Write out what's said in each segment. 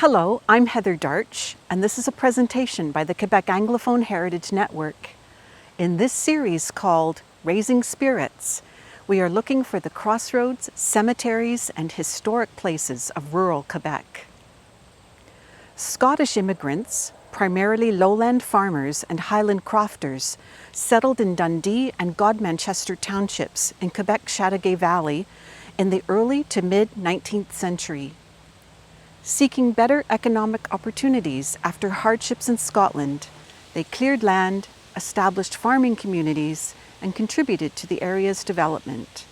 Hello, I'm Heather Darch, and this is a presentation by the Quebec Anglophone Heritage Network. In this series called Raising Spirits, we are looking for the crossroads, cemeteries, and historic places of rural Quebec. Scottish immigrants, primarily lowland farmers and highland crofters, settled in Dundee and Godmanchester townships in Quebec's Châteauguay Valley in the early to mid-19th century. Seeking better economic opportunities after hardships in Scotland, they cleared land, established farming communities, and contributed to the area's development.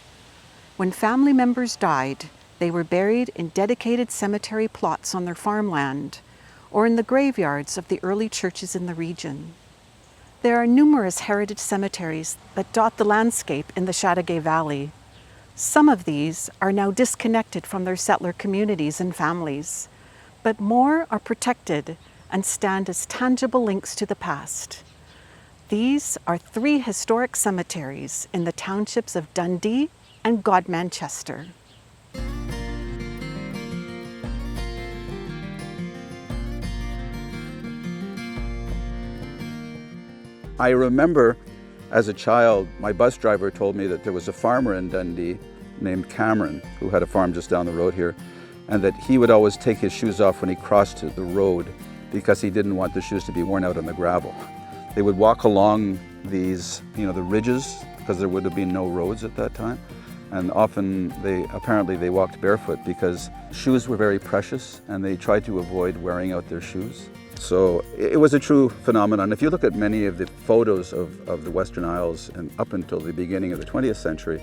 When family members died, they were buried in dedicated cemetery plots on their farmland, or in the graveyards of the early churches in the region. There are numerous heritage cemeteries that dot the landscape in the Châteauguay Valley. Some of these are now disconnected from their settler communities and families, but more are protected and stand as tangible links to the past. These are 3 historic cemeteries in the townships of Dundee and Godmanchester. I remember as a child, my bus driver told me that there was a farmer in Dundee named Cameron who had a farm just down the road here, and that he would always take his shoes off when he crossed the road because he didn't want the shoes to be worn out on the gravel. They would walk along these, the ridges, because there would have been no roads at that time, and often they walked barefoot because shoes were very precious and they tried to avoid wearing out their shoes. So it was a true phenomenon. If you look at many of the photos of the Western Isles and up until the beginning of the 20th century,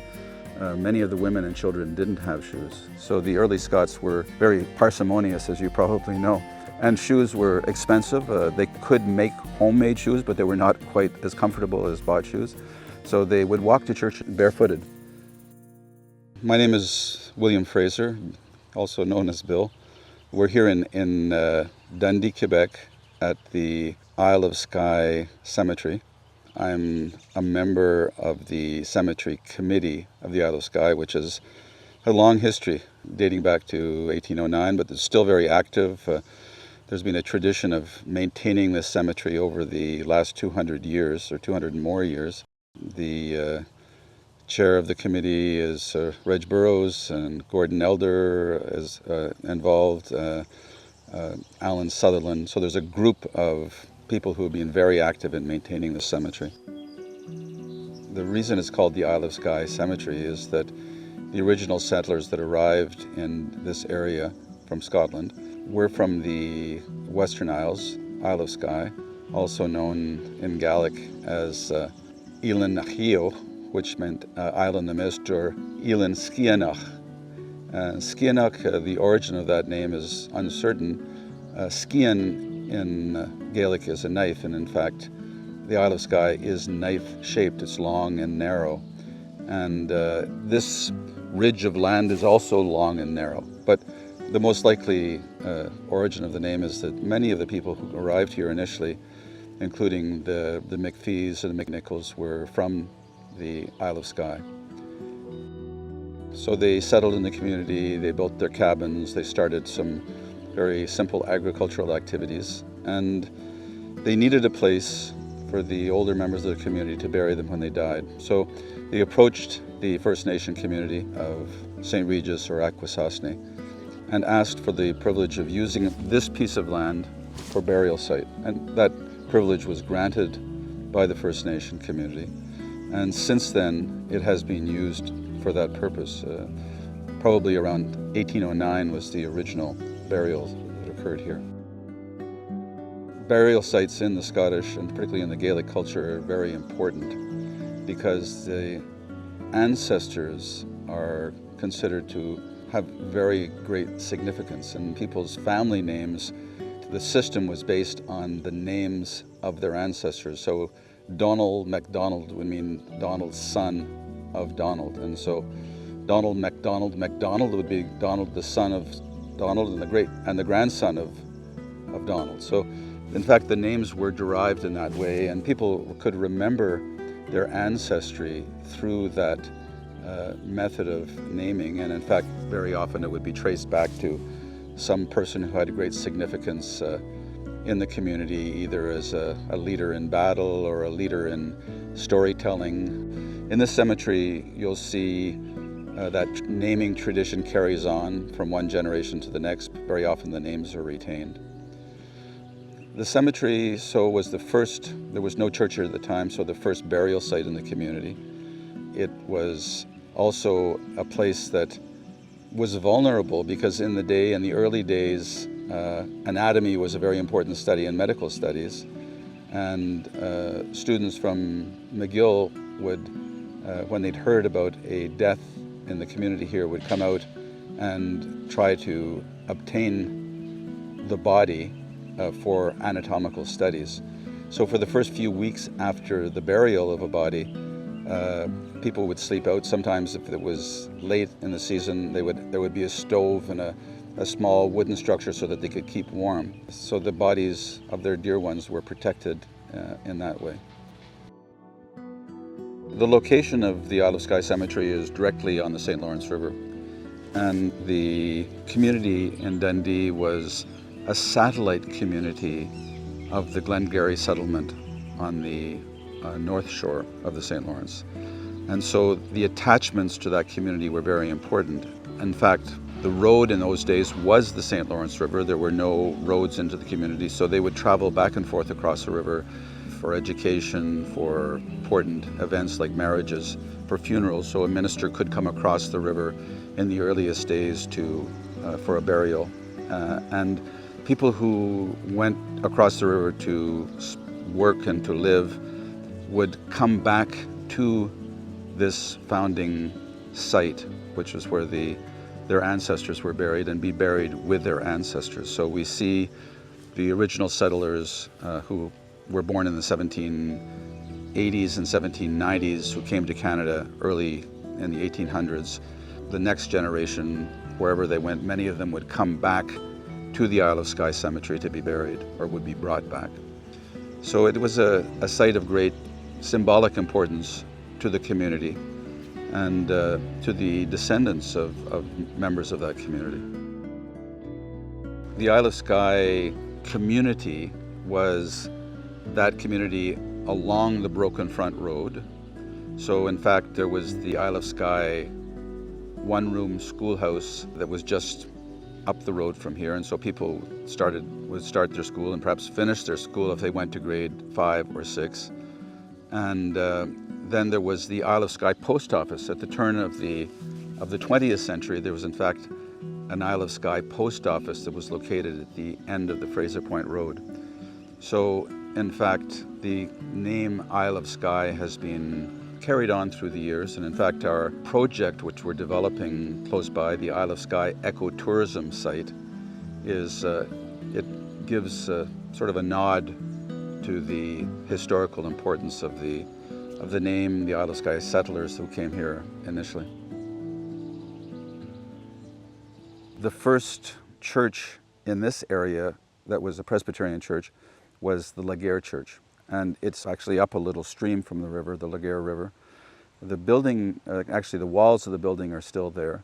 many of the women and children didn't have shoes. So the early Scots were very parsimonious, as you probably know. And shoes were expensive. They could make homemade shoes, but they were not quite as comfortable as bought shoes. So they would walk to church barefooted. My name is William Fraser, also known as Bill. We're here in Dundee, Quebec, at the Isle-of-Skye Cemetery. I'm a member of the Cemetery Committee of the Isle-of-Skye, which has a long history dating back to 1809, but it's still very active. There's been a tradition of maintaining this cemetery over the last 200 years, or 200 and more years. The chair of the committee is Reg Burrows, and Gordon Elder is involved, Alan Sutherland. So there's a group of people who have been very active in maintaining the cemetery. The reason it's called the Isle-of-Skye Cemetery is that the original settlers that arrived in this area from Scotland were from the Western Isles, Isle-of-Skye, also known in Gaelic as Isle-Nachio, which meant Isle in the Mist, or Isle-Skianach. Skianach, the origin of that name is uncertain. Skian in Gaelic is a knife, and in fact, the Isle-of-Skye is knife-shaped. It's long and narrow. And this ridge of land is also long and narrow. But the most likely origin of the name is that many of the people who arrived here initially, including the McPhees and the McNichols, were from the Isle-of-Skye. So they settled in the community, they built their cabins, they started some very simple agricultural activities, and they needed a place for the older members of the community to bury them when they died. So they approached the First Nation community of St. Regis or Akwesasne and asked for the privilege of using this piece of land for burial site. And that privilege was granted by the First Nation community. And since then, it has been used for that purpose. Probably around 1809 was the original burial that occurred here. Burial sites in the Scottish, and particularly in the Gaelic culture, are very important because the ancestors are considered to have very great significance, and people's family names, the system was based on the names of their ancestors. So Donald MacDonald would mean Donald's son of Donald, and so Donald MacDonald MacDonald would be Donald, the son of Donald, and the grandson of Donald. So in fact, the names were derived in that way, and people could remember their ancestry through that method of naming. And in fact, very often it would be traced back to some person who had great significance in the community, either as a leader in battle or a leader in storytelling. In this cemetery, you'll see that naming tradition carries on from one generation to the next. Very often the names are retained. The cemetery was the first, there was no church here at the time, so the first burial site in the community. It was also a place that was vulnerable because in the early days, anatomy was a very important study in medical studies. And students from McGill would, when they'd heard about a death in the community here, would come out and try to obtain the body for anatomical studies. So for the first few weeks after the burial of a body, people would sleep out. Sometimes if it was late in the season, there would be a stove and a small wooden structure so that they could keep warm. So the bodies of their dear ones were protected in that way. The location of the Isle-of-Skye Cemetery is directly on the St. Lawrence River, and the community in Dundee was a satellite community of the Glengarry settlement on the north shore of the St. Lawrence. And so the attachments to that community were very important. In fact, the road in those days was the St. Lawrence River. There were no roads into the community, so they would travel back and forth across the river for education, for important events like marriages, for funerals. So a minister could come across the river in the earliest days for a burial. And people who went across the river to work and to live would come back to this founding site, which is where their ancestors were buried, and be buried with their ancestors. So we see the original settlers who were born in the 1780s and 1790s, who came to Canada early in the 1800s. The next generation, wherever they went, many of them would come back to the Isle-of-Skye Cemetery to be buried, or would be brought back. So it was a site of great symbolic importance to the community and to the descendants of members of that community. The Isle-of-Skye community was that community along the Broken Front Road. So in fact, there was the Isle-of-Skye one-room schoolhouse that was just up the road from here, and so people would start their school and perhaps finish their school if they went to grade 5 or 6. And then there was the Isle-of-Skye post office. At the turn of the 20th century, there was in fact an Isle-of-Skye post office that was located at the end of the Fraser Point Road. So in fact, the name Isle-of-Skye has been carried on through the years, and in fact our project, which we're developing close by, the Isle-of-Skye ecotourism site, it gives sort of a nod to the historical importance of the name, the Isle-of-Skye settlers who came here initially. The first church in this area that was a Presbyterian church was the Laguerre Church, and it's actually up a little stream from the river, the Laguerre River. The building, actually the walls of the building are still there,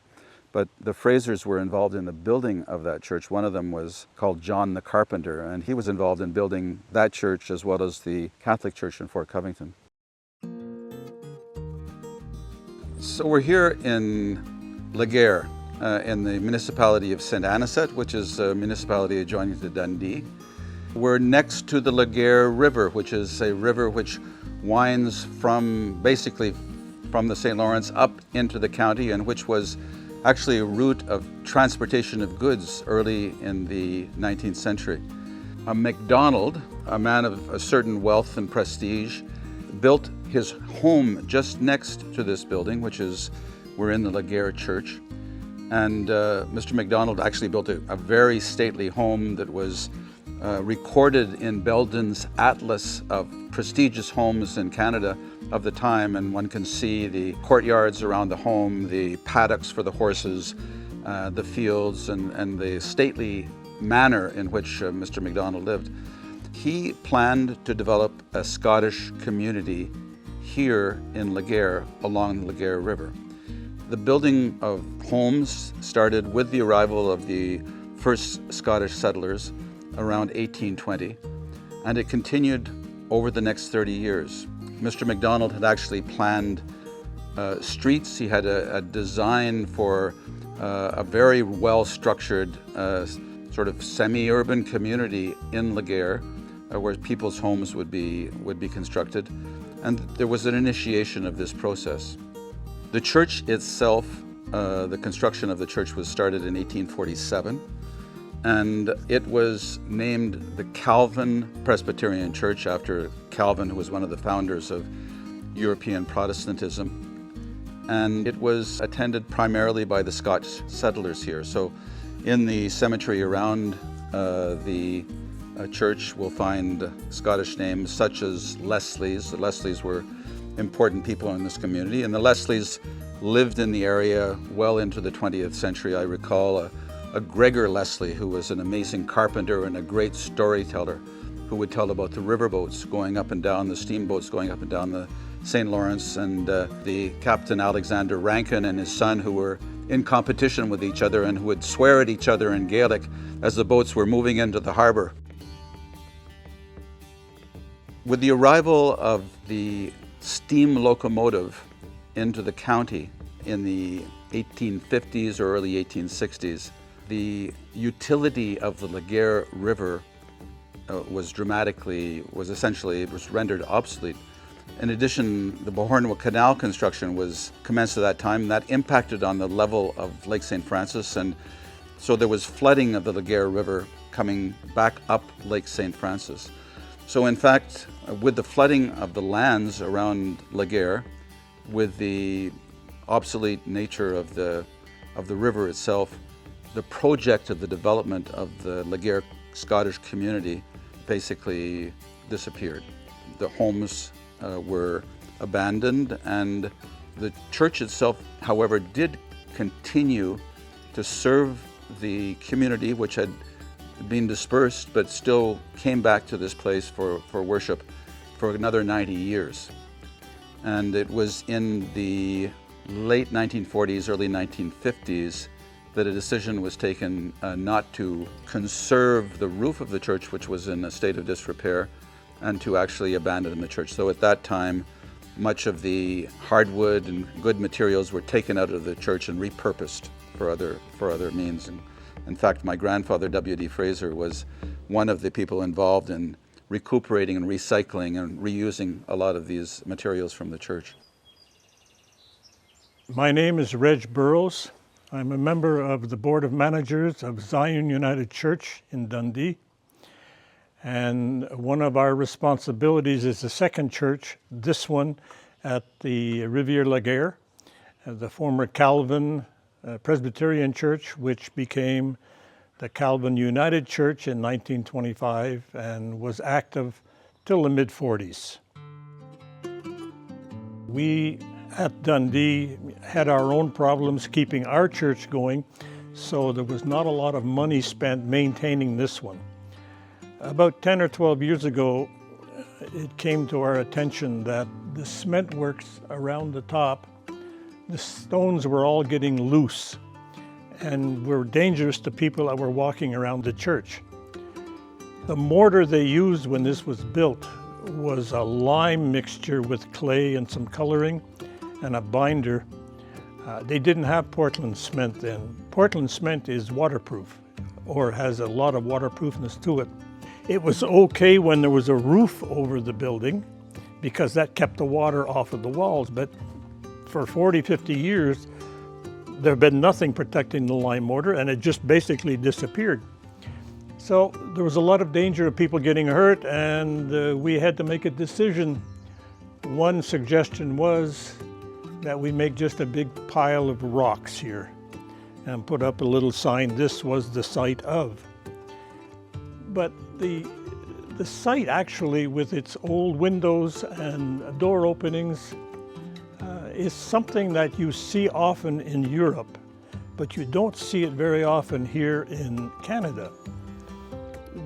but the Frasers were involved in the building of that church. One of them was called John the Carpenter, and he was involved in building that church as well as the Catholic Church in Fort Covington. So we're here in Laguerre, in the municipality of St. Anisette, which is a municipality adjoining to Dundee. We're next to the Laguerre River, which is a river which winds basically from the St. Lawrence up into the county, and which was actually a route of transportation of goods early in the 19th century. A MacDonald, a man of a certain wealth and prestige, built his home just next to this building, we're in the Laguerre Church. And Mr. MacDonald actually built a very stately home that was recorded in Belden's Atlas of prestigious homes in Canada of the time, and one can see the courtyards around the home, the paddocks for the horses, the fields, and the stately manner in which Mr. MacDonald lived. He planned to develop a Scottish community here in Laguerre along the Laguerre River. The building of homes started with the arrival of the first Scottish settlers around 1820, and it continued over the next 30 years. Mr. MacDonald had actually planned streets. He had a design for a very well-structured sort of semi-urban community in Laguerre, where people's homes would be constructed, and there was an initiation of this process. The church itself, the construction of the church was started in 1847, and it was named the Calvin Presbyterian Church after Calvin, who was one of the founders of European Protestantism. And it was attended primarily by the Scotch settlers here. So in the cemetery around the church, we'll find Scottish names such as Leslies. The Leslies were important people in this community, and the Leslies lived in the area well into the 20th century. I recall a Gregor Leslie, who was an amazing carpenter and a great storyteller, who would tell about the riverboats going up and down, the steamboats going up and down the St. Lawrence, and the Captain Alexander Rankin and his son, who were in competition with each other and who would swear at each other in Gaelic as the boats were moving into the harbor. With the arrival of the steam locomotive into the county in the 1850s or early 1860s, the utility of the Laguerre River was rendered obsolete. In addition, the Beauharnois Canal construction was commenced at that time. That impacted on the level of Lake St. Francis, and so there was flooding of the Laguerre River coming back up Lake St. Francis. So in fact, with the flooding of the lands around Laguerre, with the obsolete nature of the river itself, the project of the development of the Laguerre Scottish community basically disappeared. The homes were abandoned, and the church itself, however, did continue to serve the community, which had been dispersed but still came back to this place for worship for another 90 years. And it was in the late 1940s, early 1950s that a decision was taken not to conserve the roof of the church, which was in a state of disrepair, and to actually abandon the church. So at that time, much of the hardwood and good materials were taken out of the church and repurposed for other means. And in fact, my grandfather, W.D. Fraser, was one of the people involved in recuperating and recycling and reusing a lot of these materials from the church. My name is Reg Burrows. I'm a member of the Board of Managers of Zion United Church in Dundee. And one of our responsibilities is the second church, this one at the Rivière Laguerre, the former Calvin Presbyterian Church, which became the Calvin United Church in 1925 and was active till the mid-40s. We at Dundee had our own problems keeping our church going, so there was not a lot of money spent maintaining this one. About 10 or 12 years ago, it came to our attention that the cement works around the top, the stones were all getting loose and were dangerous to people that were walking around the church. The mortar they used when this was built was a lime mixture with clay and some coloring and a binder. They didn't have Portland cement then. Portland cement is waterproof, or has a lot of waterproofness to it. It was okay when there was a roof over the building because that kept the water off of the walls, but for 40, 50 years, there had been nothing protecting the lime mortar, and it just basically disappeared. So there was a lot of danger of people getting hurt, and we had to make a decision. One suggestion was that we make just a big pile of rocks here and put up a little sign, "This was the site of." But the site actually, with its old windows and door openings, is something that you see often in Europe, but you don't see it very often here in Canada.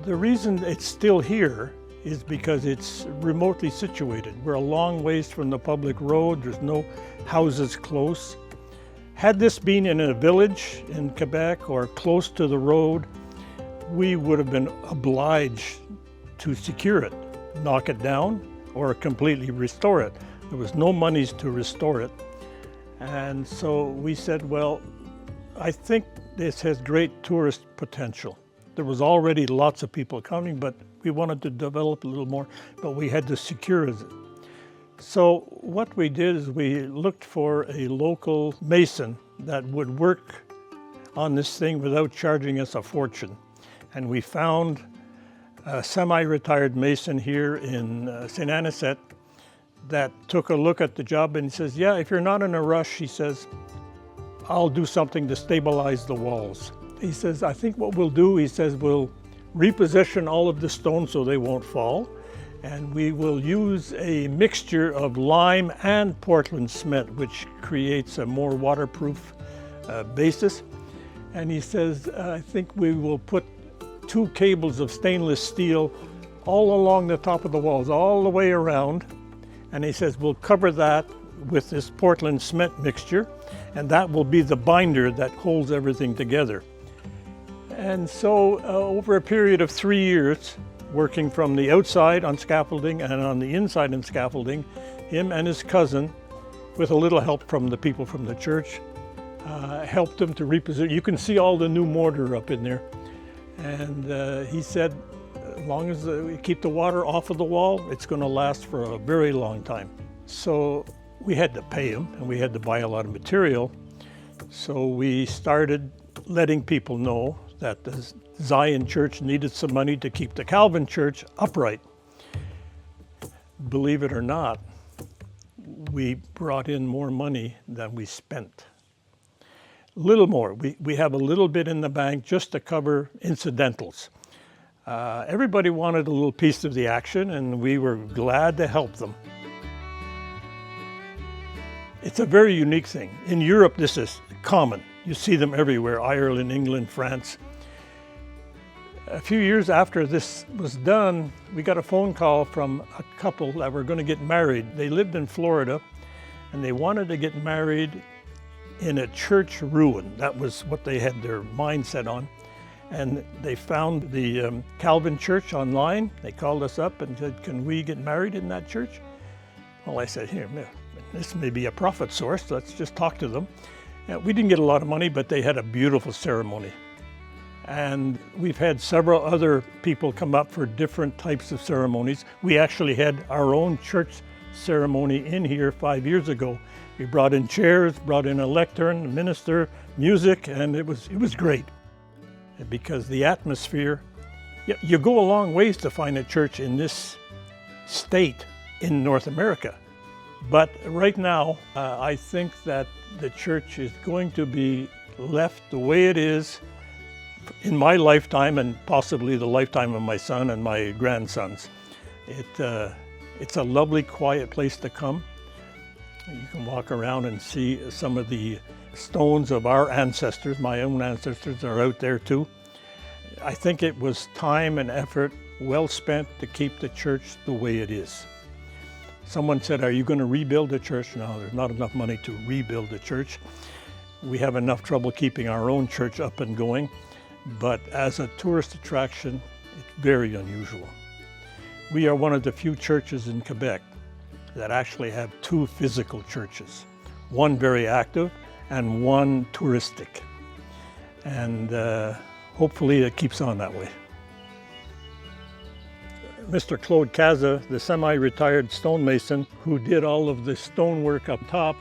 The reason it's still here is because it's remotely situated. We're a long ways from the public road. There's no houses close. Had this been in a village in Quebec or close to the road, we would have been obliged to secure it, knock it down, or completely restore it. There was no monies to restore it. And so we said, well, I think this has great tourist potential. There was already lots of people coming, but we wanted to develop a little more, but we had to secure it. So what we did is we looked for a local mason that would work on this thing without charging us a fortune. And we found a semi-retired mason here in St. Anisette that took a look at the job, and he says, yeah, if you're not in a rush, he says, I'll do something to stabilize the walls. He says, I think what we'll do, he says, we'll reposition all of the stones so they won't fall, and we will use a mixture of lime and Portland cement, which creates a more waterproof basis. And he says, I think we will put 2 cables of stainless steel all along the top of the walls, all the way around. And he says, we'll cover that with this Portland cement mixture, and that will be the binder that holds everything together. And so over a period of 3 years, working from the outside on scaffolding and on the inside on scaffolding, him and his cousin, with a little help from the people from the church, helped him to reposition. You can see all the new mortar up in there. And he said, as long as we keep the water off of the wall, it's going to last for a very long time. So we had to pay him, and we had to buy a lot of material. So we started letting people know that the Zion Church needed some money to keep the Calvin Church upright. Believe it or not, we brought in more money than we spent. A little more. We have a little bit in the bank just to cover incidentals. Everybody wanted a little piece of the action, and we were glad to help them. It's a very unique thing. In Europe, this is common. You see them everywhere, Ireland, England, France. A few years after this was done, we got a phone call from a couple that were going to get married. They lived in Florida, and they wanted to get married in a church ruin. That was what they had their mindset on. And they found the Calvin Church online. They called us up and said, can we get married in that church? Well, I said, here, this may be a profit source. Let's just talk to them. And we didn't get a lot of money, but they had a beautiful ceremony. And we've had several other people come up for different types of ceremonies. We actually had our own church ceremony in here 5 years ago. We brought in chairs, brought in a lectern, a minister, music, and it was great. Because the atmosphere, you go a long ways to find a church in this state in North America. But right now, I think that the church is going to be left the way it is in my lifetime, and possibly the lifetime of my son and my grandsons. It's a lovely, quiet place to come. You can walk around and see some of the stones of our ancestors. My own ancestors are out there too. I think it was time and effort well spent to keep the church the way it is. Someone said, are you going to rebuild the church? No, there's not enough money to rebuild the church. We have enough trouble keeping our own church up and going, but as a tourist attraction, it's very unusual. We are one of the few churches in Quebec that actually have 2 physical churches, one very active and one touristic. And hopefully it keeps on that way. Mr. Claude Caza, the semi-retired stonemason who did all of the stonework up top,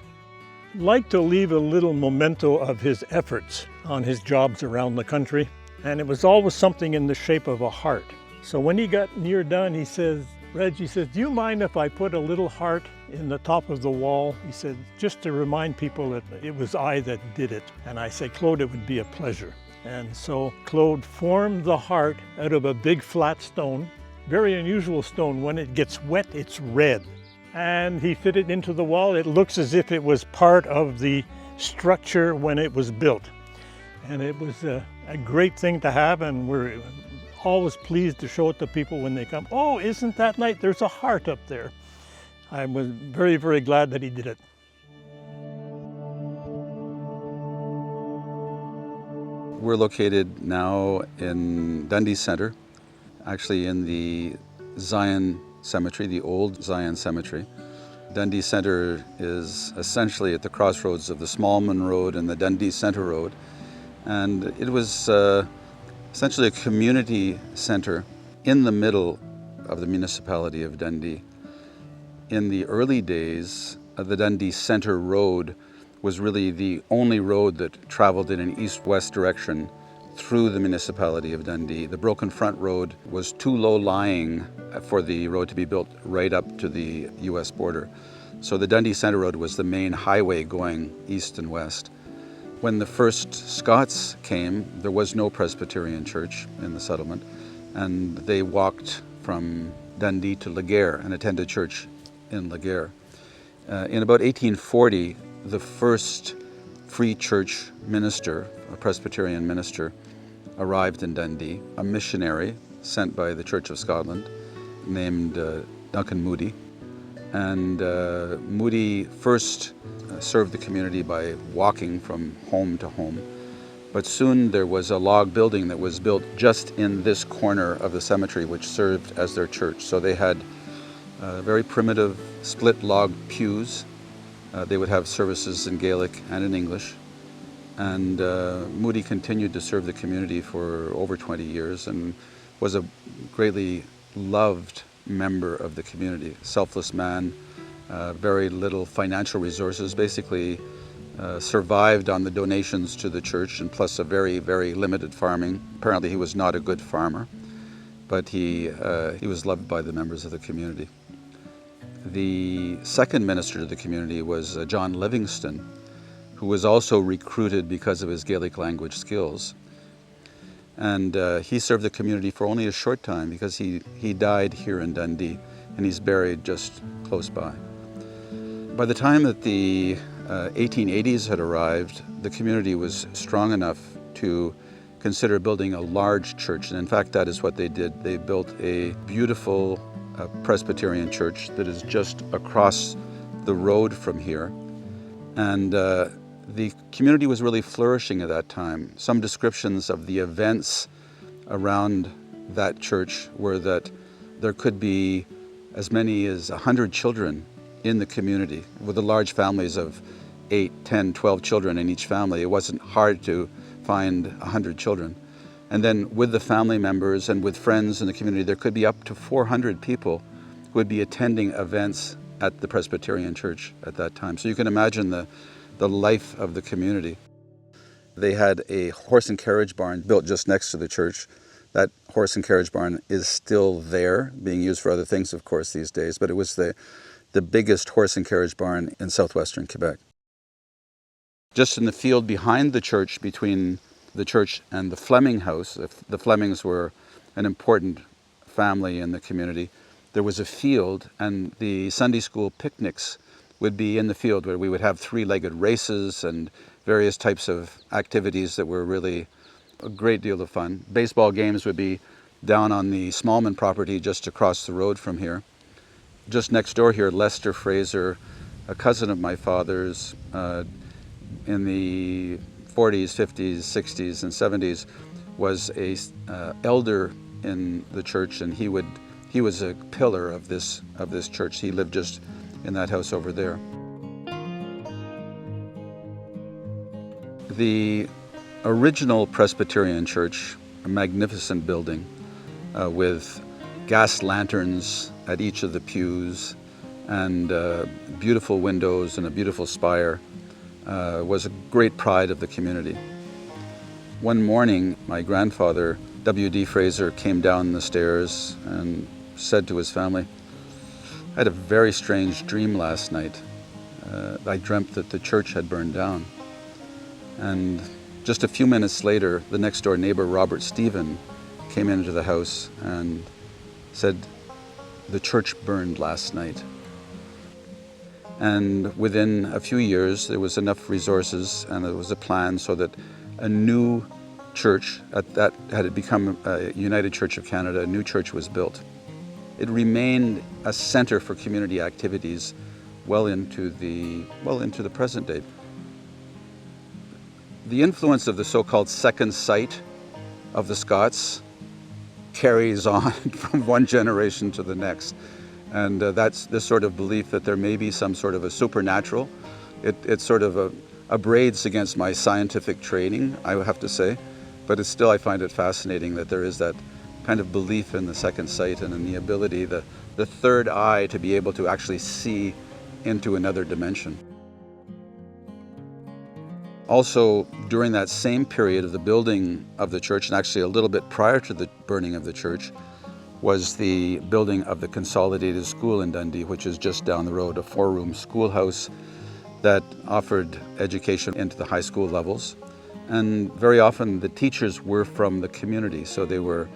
liked to leave a little memento of his efforts on his jobs around the country. And it was always something in the shape of a heart. So when he got near done, he says, Reg, he says, do you mind if I put a little heart in the top of the wall? He said, just to remind people that it was I that did it. And I said, Claude, it would be a pleasure. And so Claude formed the heart out of a big flat stone, very unusual stone. When it gets wet, it's red. And he fit it into the wall. It looks as if it was part of the structure when it was built. And it was a great thing to have, and we're always pleased to show it to people when they come. Oh, isn't that nice? There's a heart up there. I was very, very glad that he did it. We're located now in Dundee Centre, actually in the Zion Cemetery, the old Zion Cemetery. Dundee Centre is essentially at the crossroads of the Smallman Road and the Dundee Centre Road. And it was essentially a community centre in the middle of the municipality of Dundee. In the early days, the Dundee Centre Road was really the only road that traveled in an east-west direction through the municipality of Dundee. The Broken Front Road was too low-lying for the road to be built right up to the US border. So the Dundee Centre Road was the main highway going east and west. When the first Scots came, there was no Presbyterian church in the settlement, and they walked from Dundee to Laguerre and attended church in Laguerre. In about 1840, the first free church minister, a Presbyterian minister, arrived in Dundee, a missionary sent by the Church of Scotland named Duncan Moody. And Moody first served the community by walking from home to home. But soon there was a log building that was built just in this corner of the cemetery, which served as their church. So they had very primitive split log pews. They would have services in Gaelic and in English. And Moody continued to serve the community for over 20 years and was a greatly loved member of the community. Selfless man, very little financial resources, basically survived on the donations to the church and plus a very, very limited farming. Apparently he was not a good farmer, but he was loved by the members of the community. The second minister to the community was John Livingston, who was also recruited because of his Gaelic language skills. And he served the community for only a short time because he died here in Dundee, and he's buried just close by. By the time that the 1880s had arrived, the community was strong enough to consider building a large church, and in fact that is what they did. They built a beautiful Presbyterian church that is just across the road from here. And the community was really flourishing at that time. Some descriptions of the events around that church were that there could be as many as 100 children in the community, with the large families of 8, 10, 12 children in each family. It wasn't hard to find 100 children. And then with the family members and with friends in the community, there could be up to 400 people who would be attending events at the Presbyterian church at that time. So you can imagine the life of the community. They had a horse and carriage barn built just next to the church. That horse and carriage barn is still there, being used for other things, of course, these days, but it was the biggest horse and carriage barn in southwestern Quebec. Just in the field behind the church, between the church and the Fleming house, the Flemings were an important family in the community, there was a field, and the Sunday school picnics would be in the field, where we would have three-legged races and various types of activities that were really a great deal of fun. Baseball games would be down on the Smallman property just across the road from here. Just next door here, Lester Fraser, a cousin of my father's, in the 40s, 50s, 60s, and 70s, was a elder in the church, and he was a pillar of this church. He lived just in that house over there. The original Presbyterian church, a magnificent building with gas lanterns at each of the pews and beautiful windows and a beautiful spire, was a great pride of the community. One morning, my grandfather, W.D. Fraser, came down the stairs and said to his family, "I had a very strange dream last night. I dreamt that the church had burned down." And just a few minutes later, the next door neighbor, Robert Stephen, came into the house and said, "The church burned last night." And within a few years, there was enough resources and there was a plan so that a new church, that had become a United Church of Canada, a new church was built. It remained a center for community activities well into the present day. The influence of the so-called second sight of the Scots carries on from one generation to the next. And that's this sort of belief that there may be some sort of a supernatural. It sort of abrades against my scientific training, I have to say, but it's still, I find it fascinating that there is that kind of belief in the second sight and in the ability, the third eye, to be able to actually see into another dimension. Also, during that same period of the building of the church, and actually a little bit prior to the burning of the church, was the building of the Consolidated School in Dundee, which is just down the road, a 4-room schoolhouse that offered education into the high school levels. And very often the teachers were from the community, so they were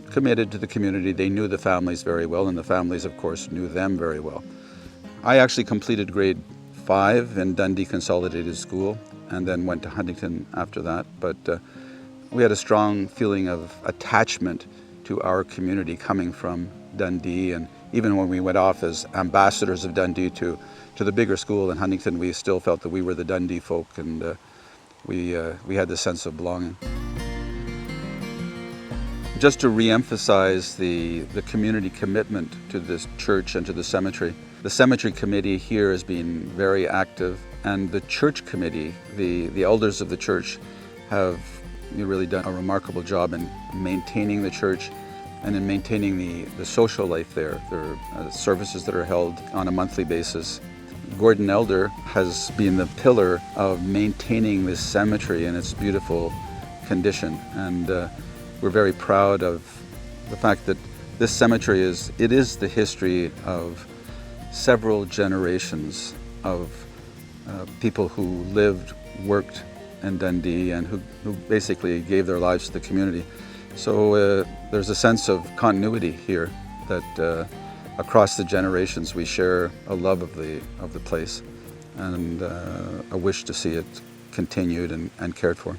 committed to the community. They knew the families very well, and the families, of course, knew them very well. I actually completed grade 5 in Dundee Consolidated School and then went to Huntington after that. But we had a strong feeling of attachment to our community coming from Dundee, and even when we went off as ambassadors of Dundee to the bigger school in Huntington, we still felt that we were the Dundee folk, and we had this sense of belonging. Just to re-emphasize the community commitment to this church and to the cemetery, the cemetery committee here has been very active, and the church committee, the elders of the church, have really done a remarkable job in maintaining the church and in maintaining the social life there. There are services that are held on a monthly basis. Gordon Elder has been the pillar of maintaining this cemetery in its beautiful condition, and we're very proud of the fact that this cemetery is the history of several generations of people who lived, worked in Dundee, and who basically gave their lives to the community. So there's a sense of continuity here that across the generations we share a love of the place and a wish to see it continued and cared for.